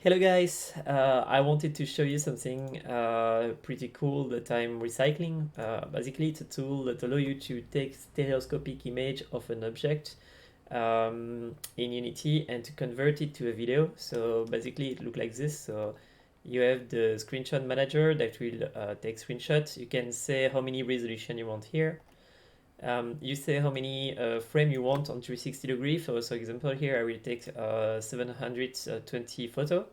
Hello guys, I wanted to show you something pretty cool that I'm recycling. Basically, it's a tool that allows you to take stereoscopic image of an object in Unity and to convert it to a video. So basically it looks like this. So you have the screenshot manager that will take screenshots. You can say how many resolution you want here. You say how many frame you want on 360 degree. For example, here I will take 720 photo.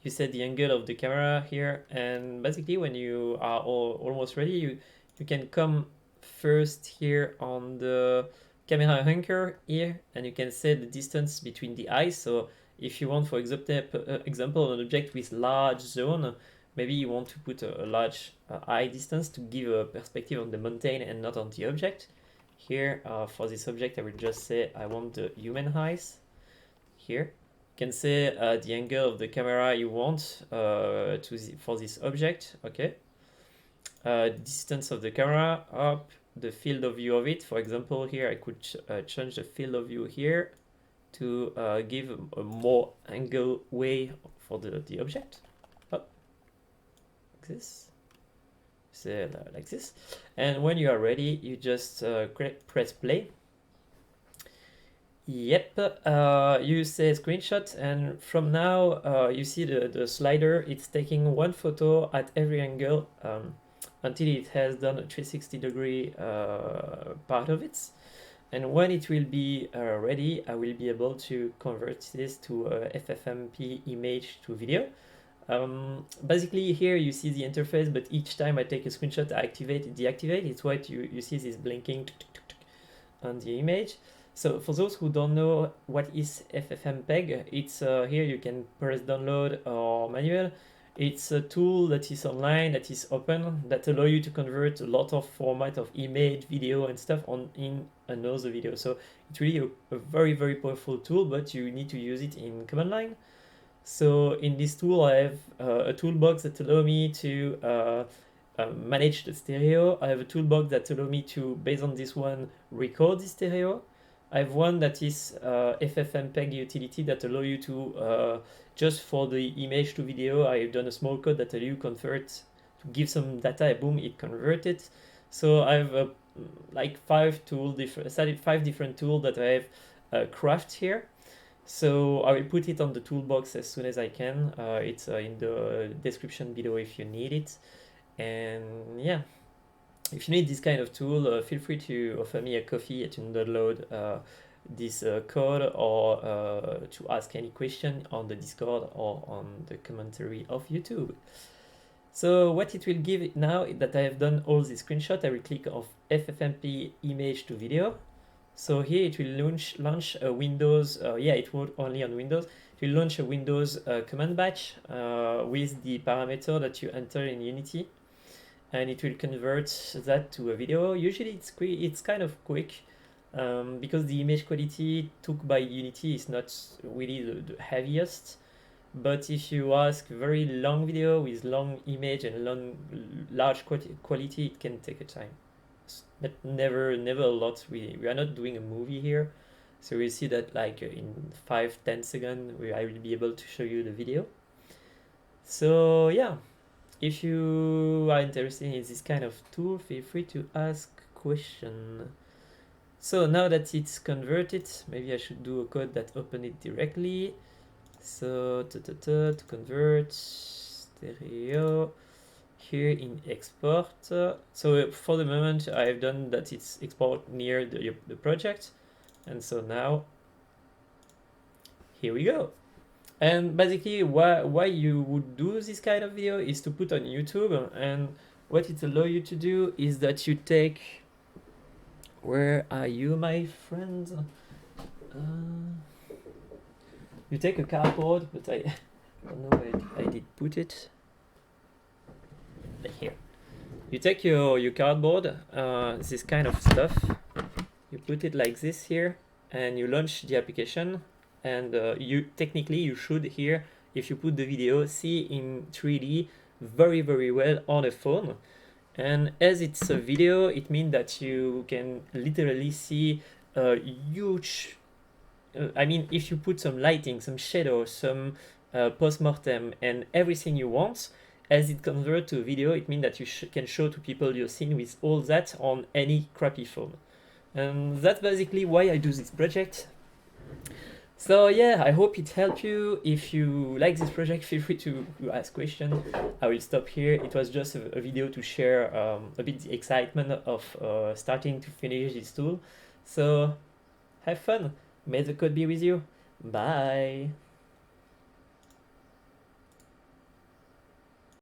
You set the angle of the camera here, and basically when you are almost ready, you can come first here on the camera anchor here, and you can set the distance between the eyes. So if you want, for example, an object with large zone, maybe you want to put a large eye distance to give a perspective on the mountain and not on the object. Here, for this object, I will just say I want the human eyes here. You can say the angle of the camera you want for this object. Okay. Distance of the camera, up the field of view of it. For example, here I could change the field of view here to give a more angle way for the object. Up, like this. Say like this. And when you are ready, you just press play. Yep, you say screenshot, and from now you see the slider. It's taking one photo at every angle until it has done a 360 degree part of it. And when it will be ready, I will be able to convert this to a FFmpeg image to video. Basically here you see the interface, but each time I take a screenshot, I activate, deactivate. It's what you see this blinking on the image. So for those who don't know what is FFmpeg, it's here you can press download or manual. It's a tool that is online, that is open, that allow you to convert a lot of format of image, video and stuff in another video. So it's really a very, very powerful tool, but you need to use it in command line. So in this tool, I have a toolbox that allow me to manage the stereo. I have a toolbox that allow me to, based on this one, record the stereo. I have one that is FFmpeg utility that allow you to just for the image to video. I've done a small code that allow you convert to give some data. Boom, it converted. So I have like five different tools that I have craft here. So I will put it on the toolbox as soon as I can. It's in the description below if you need it. And yeah, if you need this kind of tool, feel free to offer me a coffee to download this code or to ask any question on the Discord or on the commentary of YouTube. So what it will give now that I have done all the screenshot, I will click of FFmpeg image to video. So here it will launch a Windows, it works only on Windows. It will launch a Windows command batch with the parameter that you enter in Unity, and it will convert that to a video. Usually it's kind of quick because the image quality took by Unity is not really the heaviest. But if you ask very long video with long image and large quality, it can take a time. But never a lot. We are not doing a movie here, so we see that like in 5-10 seconds I will be able to show you the video. So yeah, if you are interested in this kind of tool, feel free to ask question. So now that it's converted, maybe I should do a code that open it directly. So to convert stereo here in export. So for the moment I've done that it's export near the project, and so now here we go. And basically why you would do this kind of video is to put on YouTube, and what it allows you to do is that you take, where are you my friends? You take a cardboard, but I don't know where I did put it. Here. You take your cardboard, this kind of stuff, you put it like this here, and you launch the application, and you should here, if you put the video, see in 3D very, very well on a phone. And as it's a video, it means that you can literally see a huge I mean, if you put some lighting, some shadow, some post-mortem, and everything you want. As it converts to video, it means that you can show to people your scene with all that on any crappy phone. And that's basically why I do this project. So yeah, I hope it helped you. If you like this project, feel free to ask questions. I will stop here. It was just a video to share a bit the excitement of starting to finish this tool. So have fun. May the code be with you. Bye.